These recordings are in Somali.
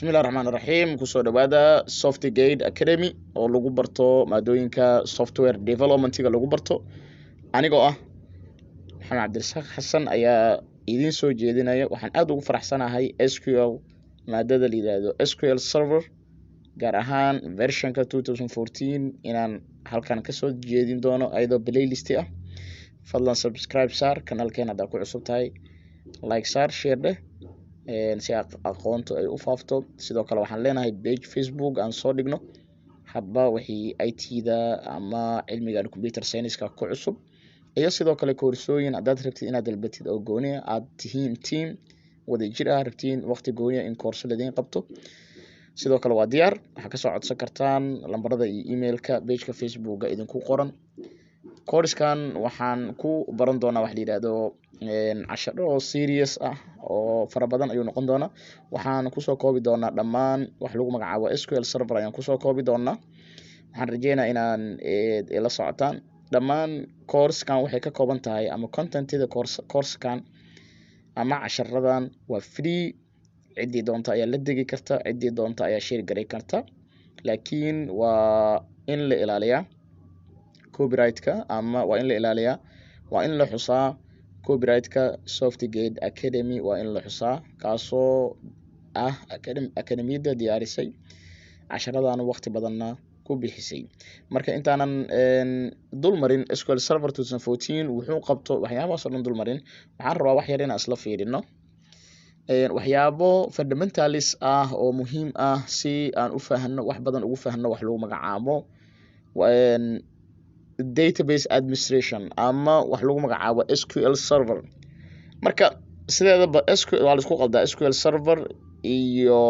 Bismillaahi Raxmaani Raxiim. Kusoo dhawaada Softigate Academy oo lagu barto maadooyinka software development-ga lagu barto. Anigoo ah Maxamed Cabdirasaaq Xasan ayaa idiin soo jeedinaya. Waxaan aad ugu faraxsanahay SQL maadada la yiraahdo SQL Server gaar ahaan versionka 2014 inaan halkan ka soo jeedin doono ayadoo playlist ah. Fadlan subscribe saar kanaalkeena haddaad ku cusub tahay, like saar, share dheh si aqoontu ay u faafto. Sidoo kale waxaan leenahay page Facebook aan soo dhigno hadba wixii IT-da ama cilmiga computer science-ka ku cusub, iyo sidoo kale koorsooyin haddaad rabtid inaad dalbatid oo gooni ah aad tihiin team wada jir ah rabtiin waqti gooni ah in koorso ladin qabto. Sidoo kale waa diyaar, waxaa ka soo codsan kartaan lambarada iyo emailka page-ka Facebook-ga idinku qoran. Koorskan waxaan ku baran doonaa wax la yiraahdo casharo serious ah oo fara badan ayuu noqon doonaa. Waxaan kusoo koobi doonaa dhammaan wax lagu magacaabo SQL Server ayaan kusoo koobi doonaa. Waxaan rajeynayaa inaan la socotaan. Dhammaan koorskan waxay ka kooban tahay ama content-da koorskan ama casharadan waa free. Ciddii doonta ayaa la degi karta, ciddii doonta ayaa share garay karta, laakiin waa in la ilaaliyaa copyright-ka ama waa in la ilaaliyaa, waa in la xusaa copyright-ka Softigate Academy waa in la xusaa, kaasoo ah akademiyada diyaarisay casharadan waqti badanna ku bixisay. Marka intaanan dulmarin SQL Server 2014 wuxuu qabto waxyaabahaas oo dhan dulmarin, waxaan rabaa wax yar inaan isla fiirino waxyaabo fundamentals ah oo muhiim ah si aan u fahanno wax badan ugu fahanno wax lagu magacaabo database administration ama wax lagu magacaabo SQL Server. Marka sideedaba SQL waa la isku qaldaa. SQL Server iyo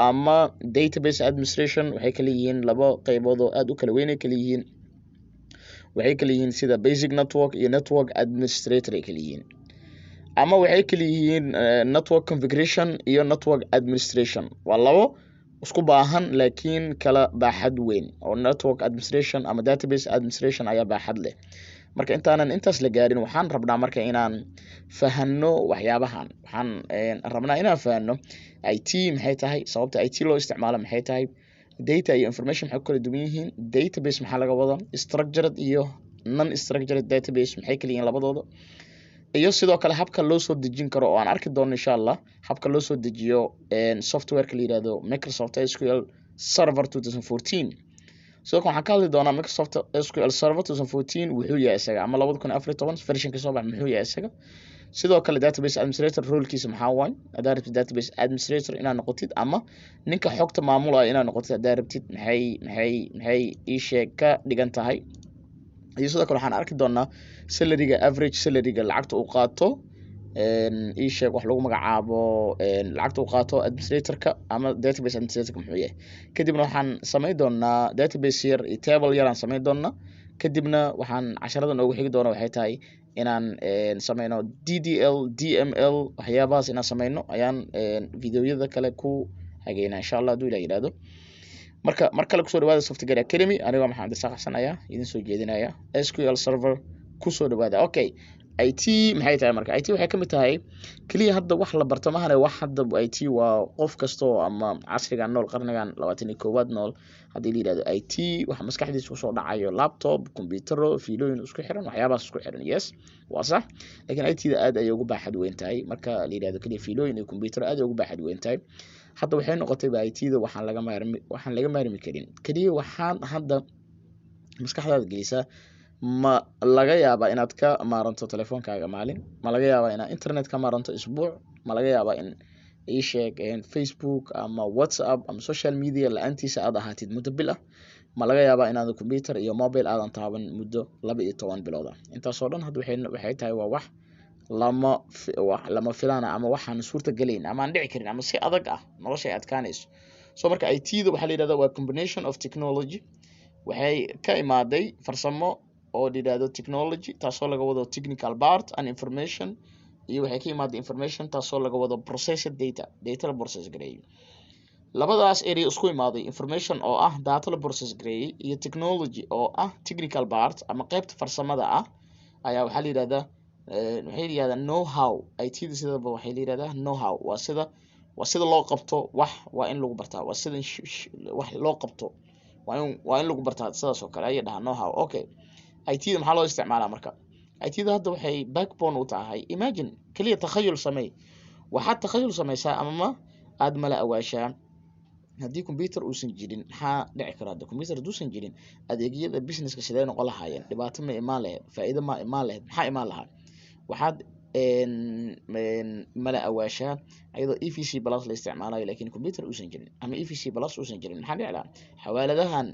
ama database administration waxay kala yihiin laba qaybood oo aad u kala weyn ay kala yihiin. Waxay kala yihiin sida basic network iyo network administrator ay kala yihiin, ama waxay kala yihiin network configuration iyo network administration. Waa labo isku baahan laakiin kala baaxad weyn, oo network administration ama database administration ayaa baaxad leh. Marka intaanan intaas la gaarin waxaan rabnaa marka inaan fahanno waxyaabahan. Waxaan rabnaa inaan fahanno IT maxay tahay, sababta IT loo isticmaalo maxay tahay, data iyo information maxay ku kala duwan yihiin, database maxaa laga wadaa, structured iyo non structured database maxay kala yihiin labadooda, iyo sidoo kale habka loo soo dejin karo oo aan arki doono insha Allah habka loo soo dejiyo software-ka la yiraahdo Microsoft SQL Server 2014. Sidoo kale waxaan ka hadli doonaa Microsoft SQL Server 2014 wuxuu yahay isaga, ama 2014 version-ka soo baxay muxuu yahay isaga. Sidoo kale database administrator role-kiisa maxaa waay, haddaad rabtid database administrator inaad noqotid ama ninka xogta maamulaya inaad noqotid haddaad rabtid maxay ii sheeg ka dhigan tahay. iyo sidoo kale waxaan arki doonaa salary-ga, average salary-ga lacagta uu qaato ii sheeg wax lagu magacaabo lacagta uu qaato administrator-ka ama database administrator-ka muxuu yahay. Kadibna waxaan samayn doonaa database yar iyo table yar aan samayn doonaa. Kadibna waxaan casharada noogu xigi doona waxay tahay inaan samayno DDL, DML, waxyaabahaas inaan samayno ayaan videoyada kale ku hageynaa insha Allah hadduu Ilaahay yiraahdo. Mar kale kusoo dhawaada Softigate Academy. Aniga Maxamed Cabdirasaaq Xasan ayaa idin soo jeedinaya SQL Server. Kusoo dhawaada. Okay, IT maxay tahay marka? IT waxay ka mid tahay kaliya hadda wax la barto mahane, wax hadda IT waa qof kasto ama casrigan nool, qarnigan 21aad nool haddii la yiraahdo IT waxa maskaxdiisa kusoo dhacayo laptop, kombiyuutaro, fiilooyin isku xiran, waxyaabahaas isku xiran. Yes, waa sax. Laakiin IT-da aad ayay ugu baaxad weyn tahay. Marka la yiraahdo kaliya fiilooyin iyo kombiyuutaro aad ay ugu baaxad weyn tahay. Hadda waxay noqotay IT-da waxaan laga maarmi karin. Kaliya waxaan hadda maskaxdaada gelisaa, ma laga yaabaa inaad ka maaranto telefoonkaaga maalin, ma laga yaabaa inaad internet ka maaranto isbuuc, ma laga yaabaa in ii sheeg Facebook ama WhatsApp ama social media la'aantiisa aad ahaatid muddo bil ah, ma laga yaabaa inaad computer iyo mobile aadan taaban muddo 12 bilood ah. Intaasoo dhan hadda waxay tahay waa wax lama filaan ama waxaan suurta galayn ama aan dhici karin ama si adag ah nolosha ay adkaanayso. So marka IT-da waxaa la yiraahdaa waa combination of technology. Waxay ka imaaday farsamo oo la yiraahdo technology taasoo laga wado technical part and information, iyo waxay ka imaaday information taasoo laga wado processed data la process gareeyay. Labadaas area isku imaaday, information oo ah data la process gareeyay iyo technology oo ah technical part ama qaybta farsamada ah ayaa waxaa la yiraahdaa know how. IT-da sidaba waxay la yiraahdaa know how, waa sida waa sida loo qabto wax waa in lagu bartaa waa sida wax loo qabto waa in lagu bartaa sidaas oo kale ayay dhahaan know how okay IT da maxaa loo isticmaalaa marka IT da hadda waxay backbone u tahay imagine kaliya takhayul samey waxaad takhayul samaysaa ama aad mala awaashaa haddii computer uusan jirin maxaa dhici kara hadda computer hadduusan jirin adeegyada businesska sidee noqon lahaayeen dhibaato ma imaan lahayd faa'iido ma imaan lahayd maxaa imaan lahaa waxaad mala awaashaa iyadoo EVC plus la isticmaalayo laakiin computer uusan jirin ama EVC plus uusan jirin maxaa dhici lahaa xawaaladahan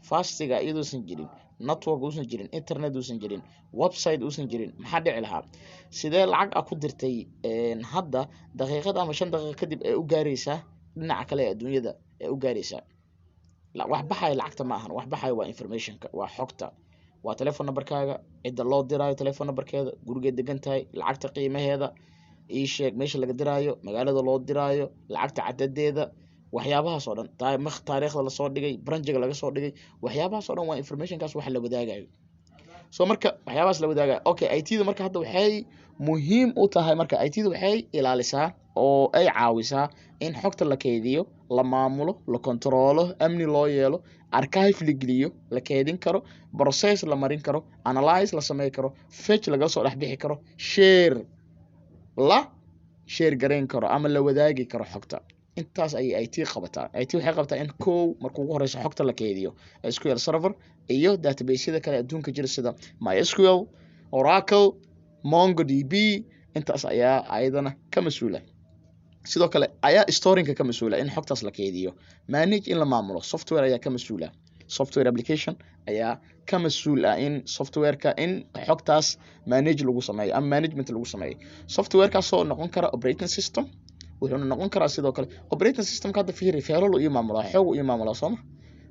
fastiga iyadoosan jirin network uusan jirin internet uusan jirin website uusan jirin maxaa dhici lahaa sidee lacag ah ku dirtay hadda daqiiqad ama 5 daqiiqo kadib ay u gaaraysaa dhinaca kale ee adduunyada ay u gaaraysaa wax baxay lacagta ma ahan wax baxay waa informationka waa xogta waa telephone numberkaaga cidda loo diraayo telephone numberkeeda gurigeed degan tahay lacagta qiimaheeda ii sheeg meesha laga diraayo magaalada loo diraayo lacagta cadadeeda waxyaabahaas oo dhan taariikhda la soo dhigay branchiga laga soo dhigay waxyaabahaas oo dhan waa informationkaas wax la wadaagayo soo marka waxyaabahaas la wadaagayo okay IT da marka hadda waxay muhiim u tahay marka IT da waxay ilaalisaa oo ay caawisaa in xogta la keydiyo la maamulo la controlo amni loo yeelo archive la geliyo la keydin karo process la marin karo analyze la sameey karo fetch laga soo dhex bixi karo share gareyn karo ama la wadaagi karo xogta intaas ay IT qabataa IT waxay qabataa in markuu ugu horeyso xogta la keydiyo SQL server iyo database-yada kale adduunka jira sida MySQL Oracle MongoDB intaas ayaa ayadana ka mas'uula sidoo kale ayaa storinka ka mas'uula in xogtaas la keydiyo manage in la maamulo software ayaa ka mas'uula software application ayaa ka mas'uul ah in softwareka in xogtaas manage lagu sameeyo ama management lagu sameeyo softwarekaas oo noqon kara operating system wuxuu noqon karaa sidoo kale operating system ka hadda fiiri feelal iyo maamulaa xoog iyo maamulaa sooma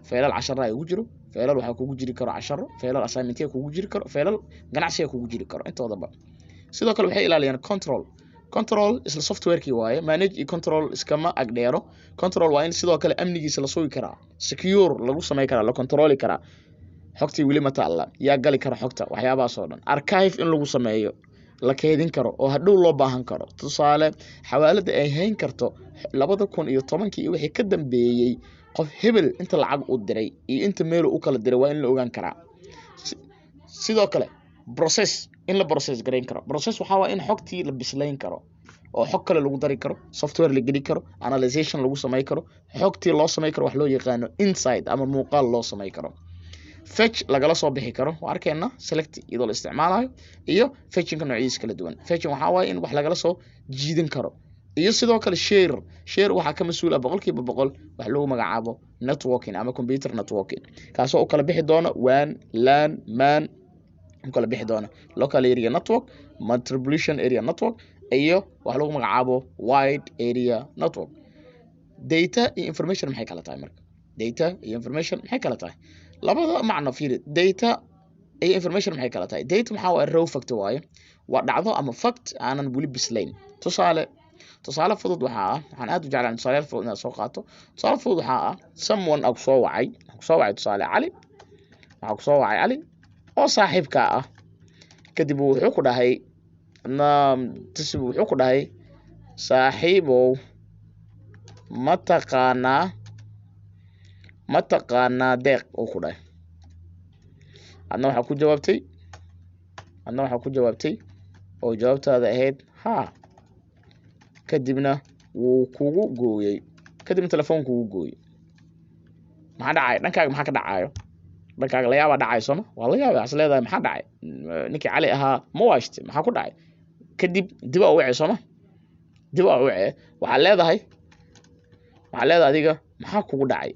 feelal 10 ay ugu jiro feelal waxa kugu jiri karo 10 feelal assignment ay kugu jiri karo feelal ganacsi ay kugu jiri karo intoodaba sidoo kale waxay ilaaliyaan control isla softwareki waaye manage iyo control iskama agdheero control waa in sidoo kale amnigiisa la sugi karaa secure lagu sameey karaa la controli karaa xogtii weli ma taala yaa gali kara xogta waxyaabahaas oo dhan archive in lagu sameeyo la keydin karo oo hadhow loo baahan karo tusaale xawaalada ay hayn karto 2010 iyo wixii ka dambeeyay qof hebel inta lacag u diray iyo inta meel uu kala diray waa in la ogaan karaa sidoo kale process in la process gareyn karo process waxa waa in xogtii la bislayn karo oo xog kale lagu dari karo software la geli karo analyzation lagu sameey karo xogtii loo sameey karo wax loo yaqaan insight ama muuqaal loo sameey karo fetch lagala soo bixi karo waa arkeena select iyadoo la isticmaalayo iyo fetching noocyadiisa kala duwan fetching waxa waa in wax lagala soo jiidan karo iyo sidoo kale share waxa ka mas'uul ah 100% wax lagu magacaabo networking ama computer networking kaasoo kala bixi doona WAN LAN MAN kala bixi doona local area network metropolitan area network iyo wax lagu magacaabo wide area network data iyo information maxay kala tahay marka data iyo information maxay kala tahay labada macno fiiri data iyo information maxay kala tahay data waxa waa raw fact waaye waa dhacdo ama fact aanan wali bislayn tusaale fudud waxaan aad u jeclaan tusaale fudud inaad soo qaato tusaale fudud waxa someone ag soo wacay tusaale cali oo saaxiibka ah kadib wuxuu ku dhahay saaxiibow ma taqaanaa deeq oo ku dhahay adna waxa ku jawaabtay oo jawaabtaada ahayd ha kadibna wuu kugu gooyay kadibna telefoonku kugu gooyay maxaa dhacay dhankaaga maxaa ka dhacayo dhankaaga la yaaba dhacay sooma waa la yaaba as leedahay maxaa dhacay ninkii cali ahaa ma waashtay maxaa ku dhacay kadib dib u wacay sooma waxaa leedahay adiga maxaa kugu dhacay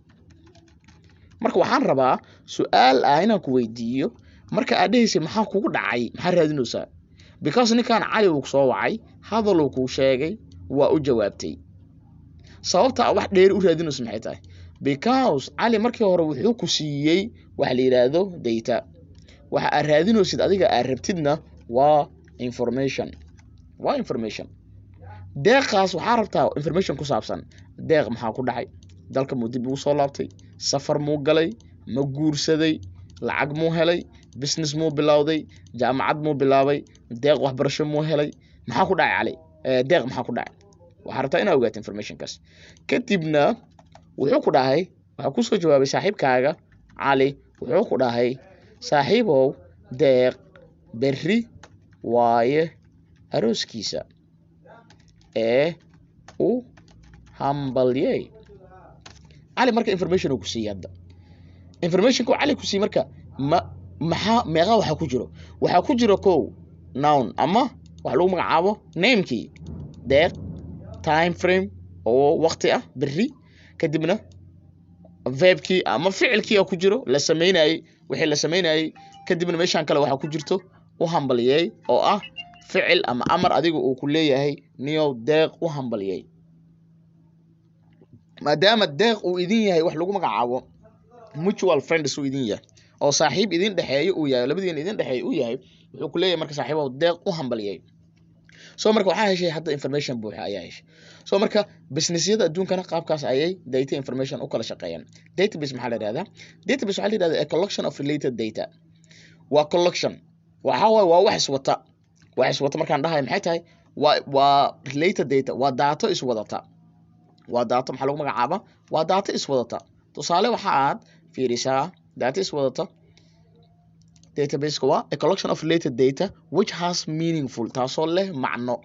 marka waxaan rabaa su'aal ah inaan ku weydiiyo marka aad dhahaysay maxaa kugu dhacay maxaa raadinaysaa because ninkan cali uu soo wacay hadal uu ku sheegay waa u jawaabtay sababta wax dheer u raadinayso maxay tahay because cali markii hore wuxuu ku siiyay wax la yiraahdo data waxa aad raadinaysid adiga aad rabtidna waa information deeqaas waxaa rabtaa information ku saabsan deeq maxaa ku dhacay dalka muu dib ugu soo laabtay safar muu galay ma guursaday lacag muu helay business muu bilowday jaamacad muu bilaabay deeq waxbarasho muu helay maxaa ku dhacay cali deeq maxaa ku dhacay waxaa rabtaa inaad ogaato informationkaas kadibna wuxuu ku dhahay waxaa kusoo jawaabay saaxiibkaaga cali wuxuu ku dhahay saaxiibow deeq berri waaye arooskiisa ee u hambalyey cali marka information uu ku siiyey hadda informationku cali ku siiyey marka maxaa meeqa waxaa ku jiro kow noun ama waxa lagu magacaabo namekii deeq time frame oo waqti ah berri kadibna verbkii ama ficilkii ku jiro la sameynayay wixii la sameynayay kadibna meeshan kale waxa ku jirto u hambaliyay oo ah ficil ama amar adiga uu ku leeyahay niyow deeq u hambaliyay maadaama deeq uu idin yahay wax lagu magacaabo mutual friends uu idin yahay oo saaxiib idin dhaxeeyo uu yahay labadiina idin dhaxeeyo uu yahay wuxuu ku leeyahay marka saaxiibow deeq u hambaliyay soo marka waxaa heshay hadda information buuxa ayaa heshay soo marka businessyada adduunkana qaabkaas ayay data information u kala shaqeeyaan database maxaa la yidhahdaa database waxaa la yidhahdaa a collection of related data waa collection waxaa waaye waa wax iswata markaan dhahay maxay tahay waa related data waa daato iswadata waa daato maxaa lagu magacaaba waa daato iswadata tusaale waxa aad fiirisaa data iswadata database waa a collection of related data which has meaningful taasoo leh macno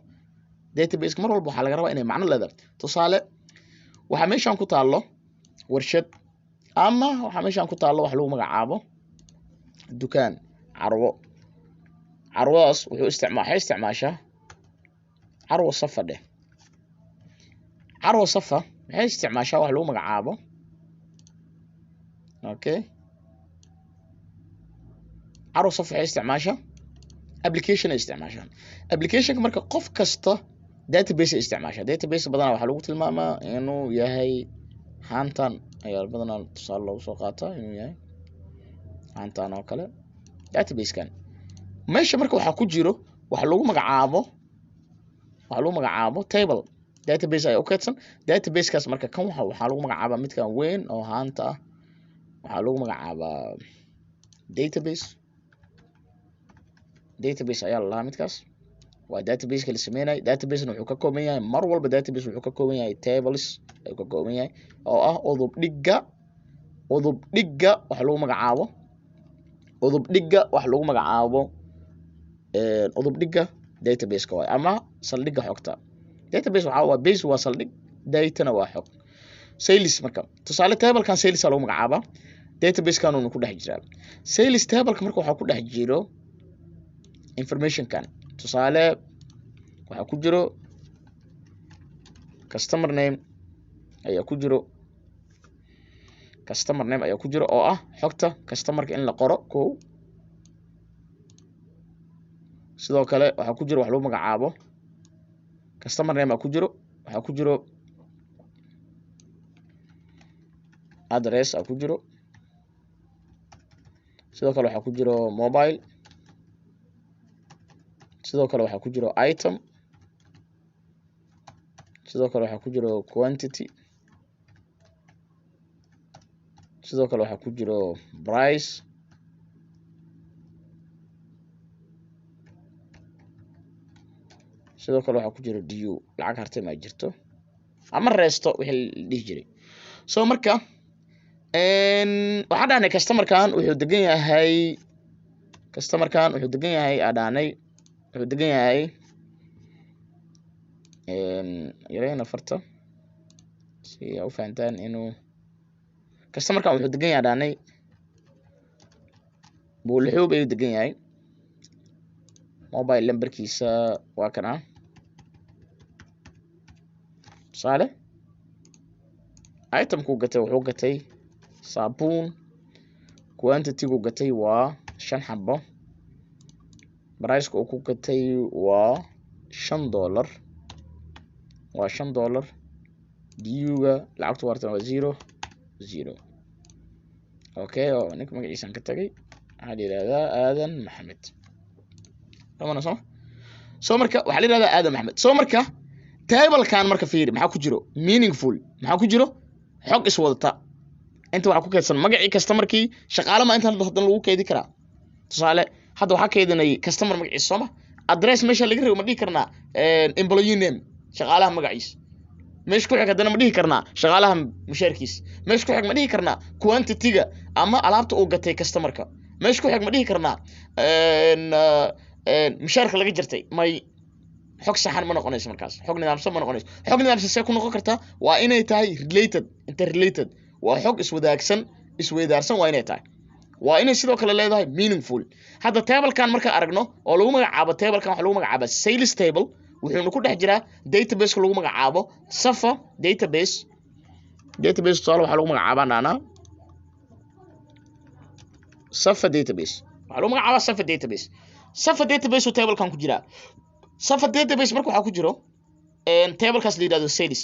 database mar walba waxaa laga rabaa inay macno leedahay tusaale waxaa meeshan ku taalo warshad ama waxaa meeshan ku taalo wax lagu magacaabo dukaan carwadaas waxay isticmaashaa carwo safa dheh carwo safa waxay isticmaashaa wax lagu magacaabo okay carwo safa waxay isticmaashaa application isticmaashaa applicationka marka qof kasta database isticmaashaa database badanaa waxaa lagu tilmaamaa inuu yahay hantan ayaa badanaa tusaale loogu soo qaataa inuu yahay hantan oo kale database kan meesha marka waxaa ku jiro wax lagu magacaabo table database ay u kaydsan database kaas marka kan waxaa lagu magacaabaa midkan weyn oo hanta ah waxaa lagu magacaabaa database ayaa la lahaa midkaas waa database kala sameynay database wuxuu ka kooban yahay mar walba database wuxuu ka kooban yahay tables ayuu ka kooban yahay oo ah udub dhigga wax lagu magacaabo udub dhigga database ka waay ama saldhigga xogta database waa base waa saldhig datana waa xog sales marka tusaale tablekan sales lagu magacaabaa database kan uu ku dhex jiraa sales tableka marka waxaa ku dhex jiro information kan tusaale waxaa ku jiro customer name ayaa ku jiro oo ah xogta customerka in la qoro kow sidoo kale waxaa ku jiro wax lagu magacaabo customer name waxaa ku jiro address ku jiro sidoo kale waxaa ku jiro mobile sidoo kale waxaa ku jiro item sidoo kale waxaa ku jiro quantity sidoo kale waxaa ku jiro price sidoo kale waxaa ku jiro due lacag hartay ma jirto ama resto wixii la dhihi jiray soo marka waxaa dhahnay customerkan wuxuu degan yahay yarayna farta si ay u fahantaan inuu customerkan wuxuu degan yahay dhahnay buulixuub ayuu degan yahay mobile numberkiisa waa kana tusaale itemku gatay wuxuu gatay saabuun quantity-gu gatay waa 5 xabo price-ku uu ku gatay waa $5 waa $5 due-ga lacagtu wartan waa 0 okay oo ninka magaciisa ka tagay waxaa la yiraahdaa aadan maxamed soo marka waxaa la yiraahdaa aadan maxamed soo marka table-kan marka fiiri maxaa ku jiro meaningful maxaa ku jiro xog iswadata inta waxa ku kaydsan magacii customer-kii shaqaale ma inta hadan lagu keedi karaa tusaale hadda waxa keedinay customer magaciisa soma address meesha laga reebo ma dhigi karnaa employee name shaqaalaha magaciisa meesh ku xig hadana ma dhihi karnaa shaqaalaha mushaarkiis meesh ku xig ma dhihi karnaa quantity-ga ama alaabta uu gatay customer-ka meesh ku xig ma dhihi karnaa mushaarka laga jirtay may xog saxan ma noqonayso markaas xog nidaamsan ma noqonayso xog nidaamsan see ku noqon kartaa waa inay tahay related interrelated waa xog isweydaarsan waa inay tahay waa inay sidoo kale leedahay meaningful hadda table-kan marka aragno oo lagu magacaabo table-kan waxa lagu magacaabo sales table wuxuu ku dhex jiraa database lagu magacaabo Safa database tusaale waxa lagu magacaabaa Safa database waxa lagu magacaabaa Safa database oo table-kan ku jira Safa database marka waxa ku jiro table-kaas la yiraahdo sales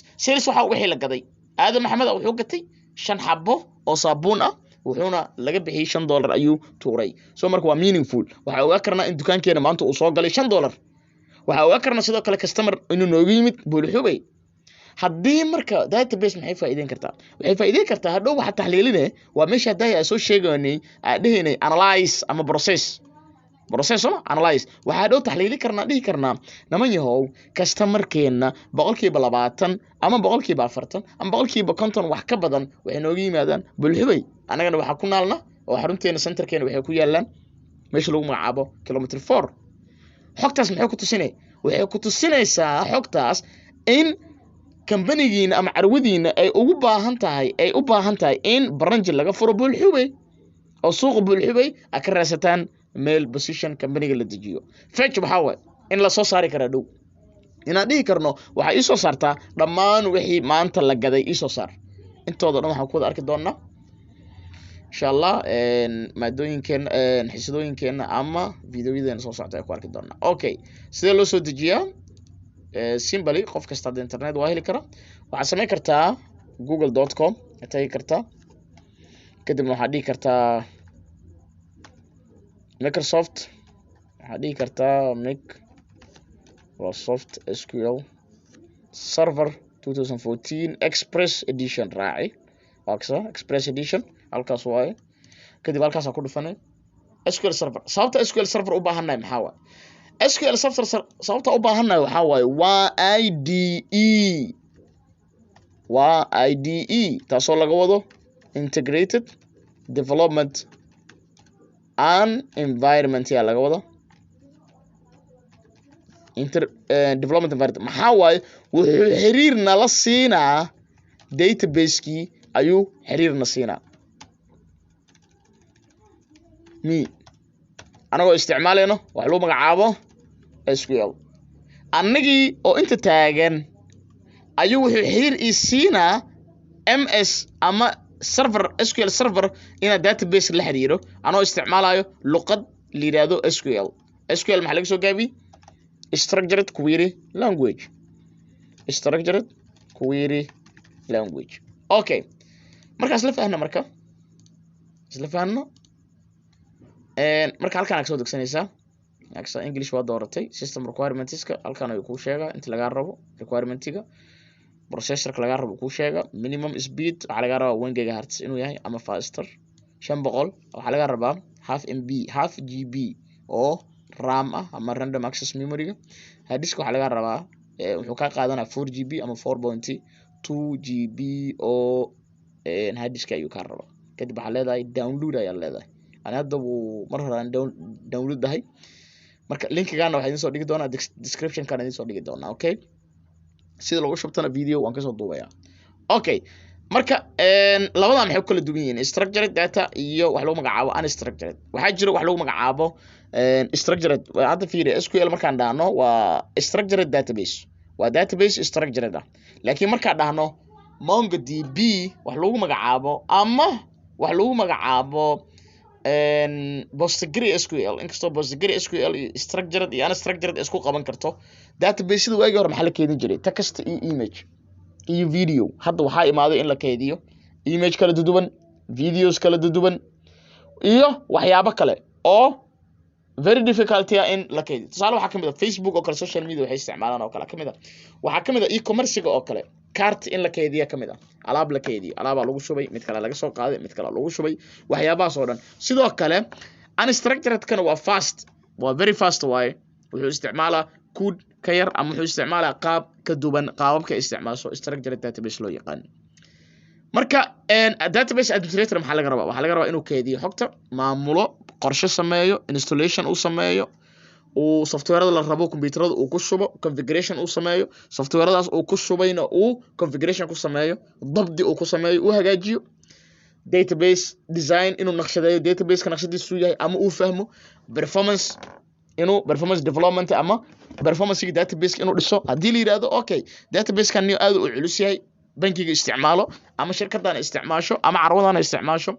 waxa uu wixii la gaday Aadan Maxamed wuxuu gatay 5 xabo oo saabuun ah wuxuuna laga bixiyay $5 ayuu tuuray soo marka waa meaningful waxa uu karnaa in dukaankeena maanta uu soo galay $5 waxa uu karnaa sidoo kale customer inuu noogu yimid buulxubay haddii marka database maxay faa'iideyn kartaa waxay faa'iideyn kartaa hadhow waxa taxliilinay waa meesha hadda soo sheegaynay dhahaynay analyze ama process analyze waxa dhow taxliili karnaa dhihi karnaa naman yahow customer-keena 20% ama 40% ama 50% wax ka badan waxay noogu yimaadaan bulxubay anagana waxa ku naalna oo xarunteena centerkeena waxay ku yaalaan meesha lagu magacaabo kilometer 4 xogtaas maxay ku tusinay waxay ku tusinaysaa xogtaas in company-giina ama carwadiina ay u baahan tahay in branch laga furo bulxubay oo suuq bulxubay ka raasataan meel position company-ga la dejiyo fetch waxa way in la soo saari kara dhow inaan dhihi karno waxa ii soo saartaa dhammaan wixii maanta la gaday ii soo saar intooda dhan waxaan ku wada arki doonaa insha Allah maadooyinkeena xisadooyinkeena ama videoyadeena soo socda ay ku arki doonaa okay sidee loo soo dejiyaa simply qof kasta oo internet waa heli kara waxa sameyn kartaa google.com tagi kartaa kadib waxa dhigi kartaa Microsoft waxa dhigi kartaa Microsoft SQL Server 2014 Express Edition raaci Express Edition halkaas waaye kadib halkaas ku dhufanay SQL Server sababta SQL Server u baahanay maxaa waaye SQL Server sababta u baahanay waxa waaye waa IDE taasoo laga wado Integrated Development and Environment ya laga wado development environment maxaa waaye wuxuu xiriirna la siinaa database-kii ayuu xiriirna siinaa anagoo isticmaalayno wax lagu magacaabo SQL annagii oo inta taagan ayuu wuxuu xiriir ii siinaa MS ama server SQL server ina database la xiriiro anoo isticmaalayo luqad la yiraahdo SQL maxaa laga soo gaabi structured query language okay markaas la faahna marka halkaan aad soo degsanaysaa English waa dooratay system requirements-ka halkaan ay ku sheegaa inta laga rabo requirement-iga processor-ka laga rabo ku sheega minimum speed waxa laga rabaa 1 GHz inuu yahay ama faster 500 waxa laga rabaa half GB oo RAM ah ama random access memory-ga hard disk waxa laga rabaa wuxuu ka qaadanaa 4 GB ama 4.2 GB oo hard disk ayuu ka rabaa kadib waxa leedahay download ayaa leedahay ana hadda mar hore aan download dahay marka link-gaana waxa idin soo dhigi doonaa description-kana idin soo dhigi doonaa okay sida lagu shubtana video waan ka soo duubayaa okay marka labadan maxay kala duwan yihiin structured data iyo wax lagu magacaabo unstructured waxa jira wax lagu magacaabo structured hadda fiiri SQL markaan dhaahno waa structured database waa database structured ah laakiin markaan dhaahno MongoDB wax lagu magacaabo ama wax lagu magacaabo PostgreSQL inkastoo PostgreSQL iyo structured iyo unstructured isku qaban karto database-da waagi hore maxaa la keedin jiray text iyo image iyo video hadda waxaa imaaday in la keediyo image kala duwan videos kala duwan iyo waxyaabo kale oo very difficult in la keediyo tusaale waxa kamid ah Facebook oo kale social media waxay isticmaalaan oo kale kamid ah waxa kamid ah e-commerce-ga oo kale cart in la keediyo kamid ah alaab la keediyo alaab lagu shubay mid kale laga soo qaaday mid kale lagu shubay waxyaabahaas oo dhan sidoo kale unstructured kana waa fast waa very fast way wuxuu isticmaalaa ka yar ama wuxuu isticmaalaa qaab ka duwan qaababka isticmaasho structured database loo yaqaan marka database administrator maxaa laga rabaa waxaa laga rabaa inuu keydiyo xogta maamulo qorshe sameeyo installation uu sameeyo uu softwarada la rabo computerada uu ku shubo configuration uu sameeyo softwaradaas uu ku shubayna uu configuration ku sameeyo dabdi uu ku sameeyo uu hagaajiyo database design inuu naqshadeeyo database ka naqshadiisu yahay ama uu fahmo performance development ama performance database inuu dhiso hadii la yiraahdo okay database kan aad u culus yahay bankiga isticmaalo ama shirkadana isticmaasho ama carwadana isticmaasho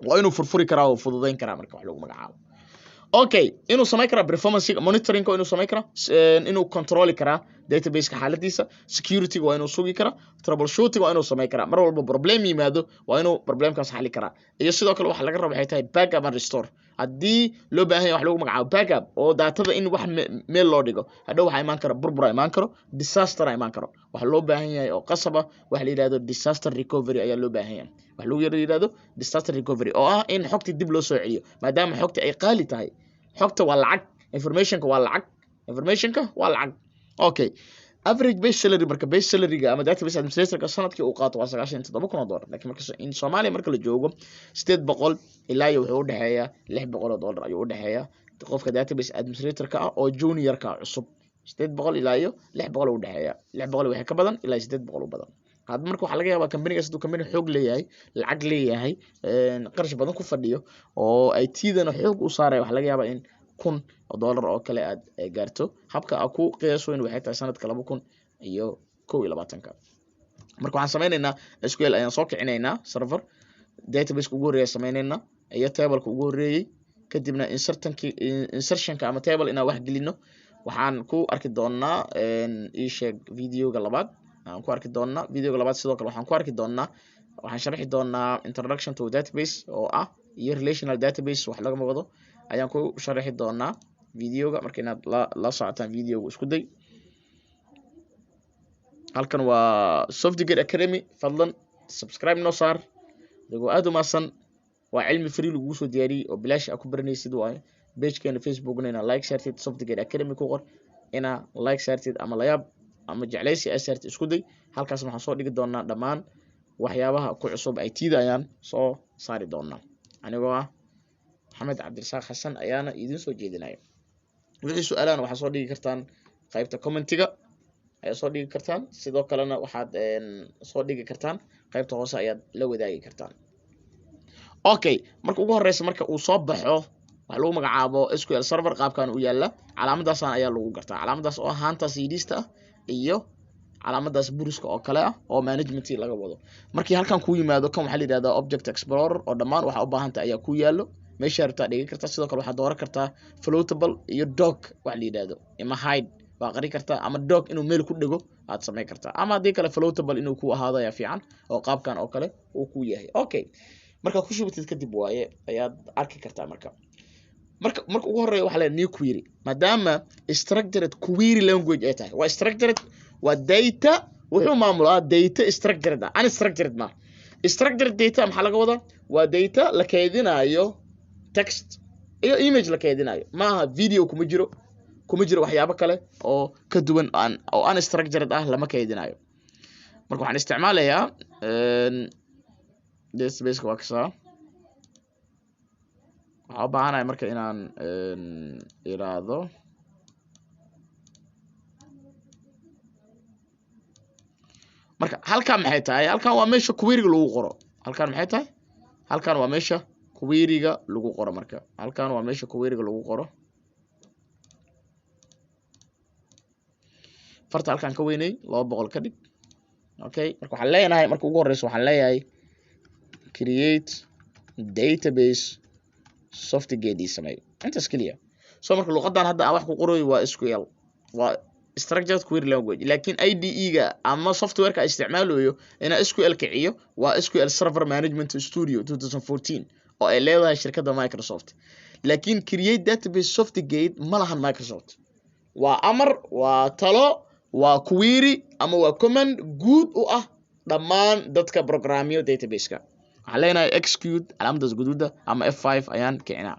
waa inuu furfuri karaa oo fududeyn karaa marka wax lagu magacaabo okay inuu sameyn karaa performance monitoring inuu sameyn karaa inuu control karaa database ka xaaladiisa security waa inuu sugi karaa troubleshooting waa inuu sameyn karaa mar walba problem yimaado waa inuu problemkaas xalli karaa iyo sidoo kale waxa laga rabaa ay tahay backup and restore hadii loo baahan yahay wax lagu magacaabo backup oo daatada in wax meel loo dhigo hadhow waxa iman kara burbur iman karo disaster iman karo waxa loo baahan yahay oo qasaba wax la yiraahdo disaster recovery ayaa loo baahan yahay wax lagu yiraahdo disaster recovery oo ah in xogta dib loo soo celiyo maadaama xogta ay qaali tahay xogta waa lacag informationka waa lacag okay average base salary marka base salary-ga ama database administrator-ka sanadkii uu qaato waa $97,000 laakiin marka in Soomaaliya marka la joogo 800 ilaa iyo wuxuu u dhaxeeyaa $600 ayuu u dhaxeeyaa qofka database administrator-ka ah oo junior-ka cusub 800 ilaa iyo 600 u dhaxeeyaa 600 waxa ka badan ilaa 800 u badan hadda marka waxa laga yaabaa company-gaas inuu company xoog leeyahay lacag leeyahay qarash badan ku fadhiyo oo IT-dana xoog u saaray waxa laga yaabaa in $1,000 oo kale aad gaarto habka aku qiyaas weyn waxay tahay sanadka 2021 marka waxaan sameynaynaa SQL ayaan soo kicinaynaa server database ugu horeeya sameynaynaa iyo table ugu horeeyay kadibna insertion ka ama table ina wax gelino waxaan ku arki doonaa sheeg videoga labaad aan ku arki doonaa videoga labaad sidoo kale waxaan ku arki doonaa waxaan sharxi doonaa introduction to database oo ah iyo relational database wax laga wado ayaan ku sharxi doonaa videoga marka inaad la socotaan videoga isku day halkan waa Softgate Academy fadlan subscribe noo saar adigo aad u maasan waa cilmi free lagu soo diyaariyay oo bilaash ah ku baranaysid waaye page-keena Facebook-na ina like shartid Softgate Academy ku qor ina like shartid ama la yaab ama jeclaysi asartid isku day halkaas waxaan soo dhigi doonaa dhamaan waxyaabaha ku cusub IT-da ayaan soo saari doonaa anigoo ah Maxamed Cabdirasaaq Xasan ayaana idin soo jeedinaya wixii su'aalaan waxa soo dhigi kartaan qaybta comment-iga ayaa soo dhigi kartaan sidoo kalena waxaad soo dhigi kartaan qaybta hoose ayaad la wadaagi kartaan okay marka ugu horeysa marka uu soo baxo waxa lagu magacaabo SQL server qaabkan u yaala calaamadaas ayaa lagu gartaa calaamadaas oo haanta siidista iyo calaamadaas buruska oo kale ah oo management laga wado markii halkan ku yimaado kan waxa la yiraahdaa object explorer oo dhamaan waxa u baahan tahay ayaa ku yaalo meesha rabta dhigi kartaa sidoo kale waxa dooran kartaa floatable iyo doc wax la yiraahdo ama hide waa qari kartaa ama doc inuu meel ku dhigo aad sameey kartaa ama hadii kale floatable inuu ku ahaado ayaa fiican oo qaabkan oo kale uu ku yahay okay marka ku shubtid kadib waaye ayaad arki kartaa marka ugu horeeyo waxa la new query maadaama structured query language ay tahay waa structured waa data wuxuu maamulaa data structured unstructured ma structured data maxaa laga wadaa waa data la kaydinayo text iyo image la kaydinayo maaha video kuma jiro waxyaabo kale oo ka duwan oo unstructured ah lama kaydinayo marka waxaan isticmaalayaa database ka waxaa u baahanahay marka inaan iraado marka halkan maxay tahay halkan waa meesha query-ga lagu qoro halkan maxay tahay halkan waa meesha query-ga lagu qoro marka halkan waa meesha query-ga lagu qoro farta halkan ka weynay 200 ka dhig okay marka waxaan leenahay marka ugu horeyso waxaan leeyahay create database Softgate samay intaas kaliya soo marka luqadan hadda aan wax ku qorayo waa SQL waa structured query language laakiin IDE-ga ama software-ka isticmaalayo ina SQL kiciyo waa SQL Server Management Studio 2014 oo ay leedahay shirkadda Microsoft laakiin create database Softgate ma lahan Microsoft waa amar waa talo waa query ama waa command guud u ah dhamaan dadka programmiyo database-ka waxaan leenahay execute calaamadaas guduuda ama F5 ayaan kicinaa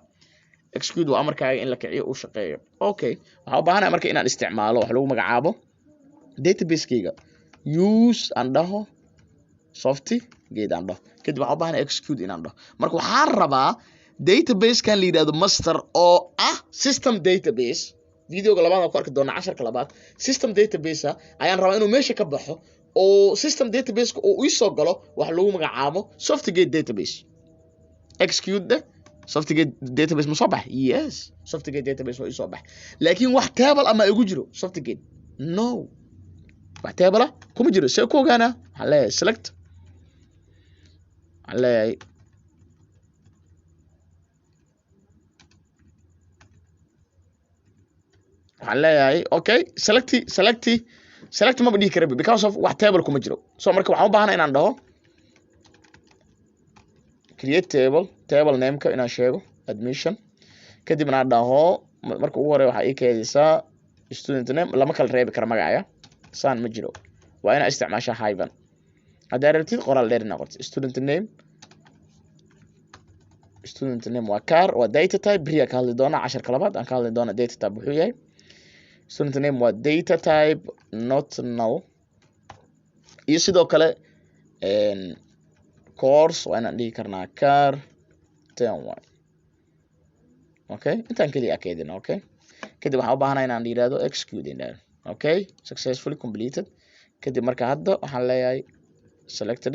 execute waa amarkaaga in la kiciyo uu shaqeeyo okay waxaan u baahanahay marka inaan isticmaalo wax lagu magacaabo database-kayga use aan dhaho softgate aan dhaho kadib waxaan u baahanahay execute inaan dhaho marka waxaan rabaa database-kan la yidhahdo master oo ah system database videoga labaad aan ku arki doonaa casharka labaad system database ayaan rabaa inuu meesha ka baxo oo system database-ka uu ii soo galo wax lagu magacaabo softgate database execute softgate database ma soo baxay yes softgate database waa ii soo baxay laakiin wax table ama igu jiro softgate no wax table kuma jiro see ku ogaana waxaan leeyahay select waxaan leeyahay waxaan leeyahay okay select ma dhihi kara because of wax table kuma jiro so marka waxaan u baahanahay inaan dhaho create table name-ka inaan sheego admission kadib inaan dhaho marka ugu horeeya waxaa ii keedisaa student name lama kala reebi kara magacaya saan ma jiro waa inaa isticmaasha hyphen haddaa rabtid qoraal dheer inaa qorto student name waa car waa data type beriya ka hadli doona casharka labaad aan ka hadli doona data type wuxuu yahay student name waa data type not null iyo sidoo kale course waa inaan dhihi karnaa car 10y okay intaan keliya akeedina okay kadib waxaan u baahanahay inaan yidhahdo execute okay successfully completed kadib marka hadda waxaan leeyahay selected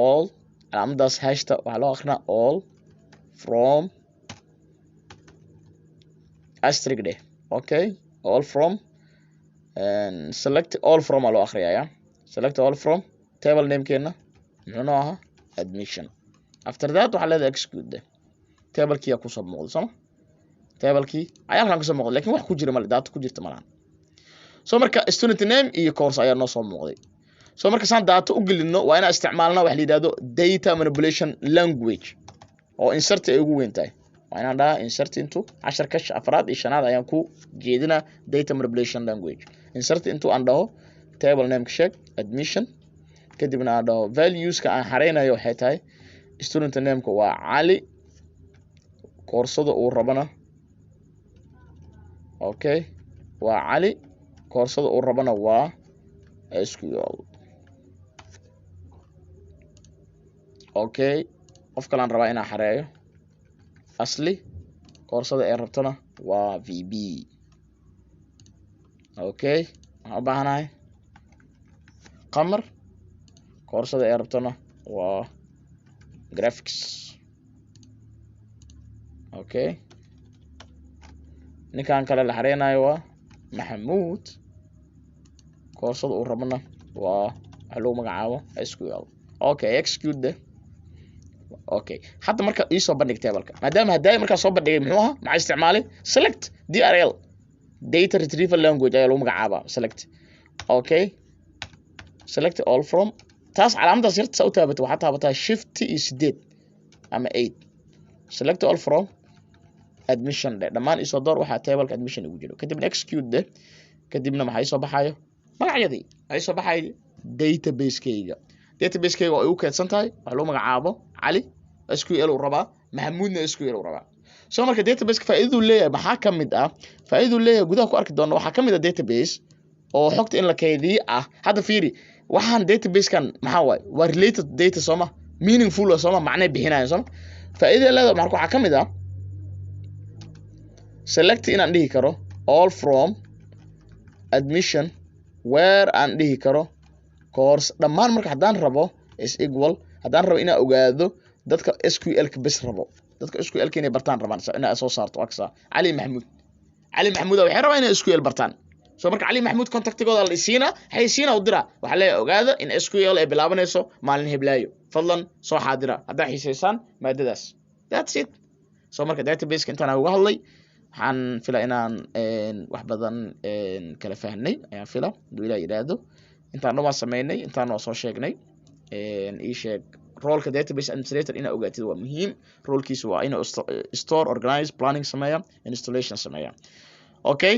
all calaamadaas hashta waxaa loo akrinaa all from asterisk okay all from and select all from aa loo akhriyaya select all from table name-keena muxuu noo ahaa admission after that waxaa leedahay execute table-kii aa kusoo muuqday sooma table-kii ayaa halkan kusoo muuqday lakin wax ku jira male data ku jirta malahan so marka student name iyo course ayaa noo soo muuqday so marka saan data u gelino waa inaan isticmaalna wax la yidhahdo data manipulation language oo insert ay ugu weyn tahay waa inaan dhahaa insert into casharka afraad iyo shanaad ayaan ku jeedinaa data manipulation language insert into aan dhaho table name-ka sheeg admission kadibna aan dhaho values-ka aan xareynayo waxay tahay student name-ka waa cali koorsada uu rabana okay waa cali koorsada uu rabana waa SQL okay qof kale aan rabaa inaan xareeyo asli koorsada ee rabtana waa VB okay waxaan u baahanahay qamar koorsada ee rabtana waa graphics okay ninkan kale la xareynayo waa maxamuud koorsada uu rabana waa waxa lagu magacaabo SQL okay execute okay hadda marka ii soo bandhig table-ka maadaama hadday markaa soo bandhigay muxuu ahaa maxaa isticmaalay select DRL data retrieval language ayaa lagu magacaabaa select okay select all from taas calaamadaas yarta saa u taabato waxaa taabataa shift iyo 8 ama 8 select all from admission dhammaan isoo door waxaa table-ka admission ugu jiro kadibna execute kadibna maxaa soo baxayo magacyadii ay soo baxay database-kayga oo ay u keedsan tahay waxa lagu magacaabo cali SQL uu rabaa maxamuudna SQL uu rabaa soo marka database-ka faa'iidadu leeyahay maxaa ka mid ah faa'iidadu leeyahay gudaha ku arki doona waxaa ka mid ah database oo xogta in la kaydiyo ah hadda fiiri waxaan database-kan maxaa waaye waa related data sooma meaningful sooma macnay bixinayaan sooma faa'iidada leedahay marka waxaa ka mid ah select inaan dhihi karo all from admission where aan dhihi karo course dhammaan marka haddaan rabo is equal haddaan rabo inaan ogaado dadka SQL-ka bes rabo dadka SQL-ka inay bartaan rabaan inaa soo saarto aksa cali maxamuud waxay rabaan inay SQL bartaan soo marka cali maxamuud contactigooda la isiina xaysiina u dira waxa la ogaada in SQL ay bilaabanayso maalin heblaayo fadlan soo xaadira haddaa xiisaysaan maadadaas that's it soo marka database-ka intaan uga hadlay waxaan filaa inaan wax badan kala fahnay ayaan filaa haduu ilaa yidhaahdo intaan waa sameynay intaan waa soo sheegnay ii sheeg roolka database administrator inaa ogaatid waa muhiim roolkiisu waa inuu store organize planning sameeya installation sameeya okay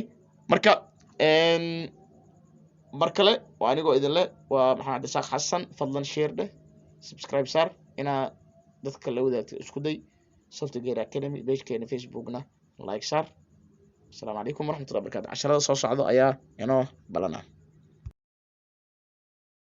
marka mar kale waa anigoo idinle waa maxamed isaaq xasan fadlan share subscribe saar inaa dadka la wadaagto isku day software academy pagekeena facebookna like saar. Asalaamu calaykum waraxmatullahi wabarakaatu. Casharada soo socdo ayaa inoo balana.